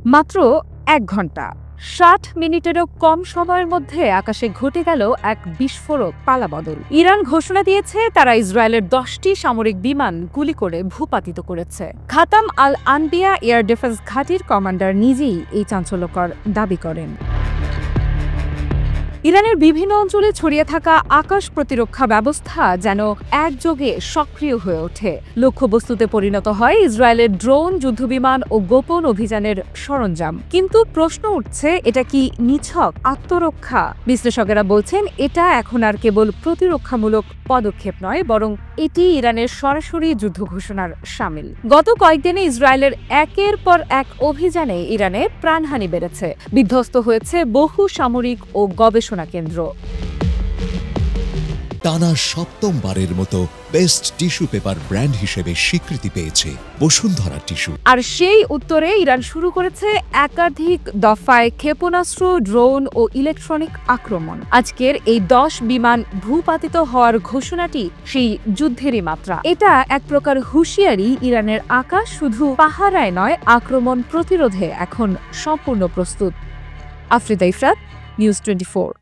মাত্র ১ ঘন্টা ৬০ মিনিটেরও কম সময়ের মধ্যে আকাশে ঘটে গেল এক বিস্ফোরক পালাবদল। ইরান ঘোষণা দিয়েছে তারা ইসরায়েলের ১০টি সামরিক বিমান গুলি করে ভূপাতিত করেছে। খাতাম আল আনবিয়া এয়ার ডিফেন্স ঘাঁটির কমান্ডার নিজেই এই চাঞ্চল্যকর দাবি করেন। ইরানের বিভিন্ন অঞ্চলে ছড়িয়ে থাকা আকাশ প্রতিরক্ষা ব্যবস্থা যেন একযোগে সক্রিয় হয়ে ওঠে। লক্ষ্যবস্তুতে পরিণত হয় ইসরায়েলের ড্রোন, যুদ্ধবিমান ও গোপন অভিযানের সরঞ্জাম। কিন্তু প্রশ্ন উঠছে, এটা কি নিছক আত্মরক্ষা? বিশ্লেষকেরা বলছেন এটা এখন আর কেবল প্রতিরক্ষামূলক পদক্ষেপ নয়, বরং এটি ইরানের সরাসরি যুদ্ধ ঘোষণার শামিল। গত কয়েকদিনে ইসরায়েলের একের পর এক অভিযানে ইরানে প্রাণহানি বেড়েছে, বিধ্বস্ত হয়েছে বহু সামরিক ও গবেষণা কেন্দ্র। টানা সপ্তমবারের মতো বেস্ট টিস্যু পেপার ব্র্যান্ড হিসেবে স্বীকৃতি পেয়েছে বসুন্ধরা টিস্যু। আর সেই উত্তরে ইরান শুরু করেছে একাধিক দফায় ক্ষেপণাস্ত্র, ড্রোন ও ইলেকট্রনিক আক্রমণ। আজকের এই ১০ বিমান ভূপাতিত হওয়ার ঘোষণাটি সেই যুদ্ধেরই মাত্রা। এটা এক প্রকার হুঁশিয়ারি, ইরানের আকাশ শুধু পাহারায় নয়, আক্রমণ প্রতিরোধে এখন সম্পূর্ণ প্রস্তুত। আফরিদা ইফরাত, নিউজ 24।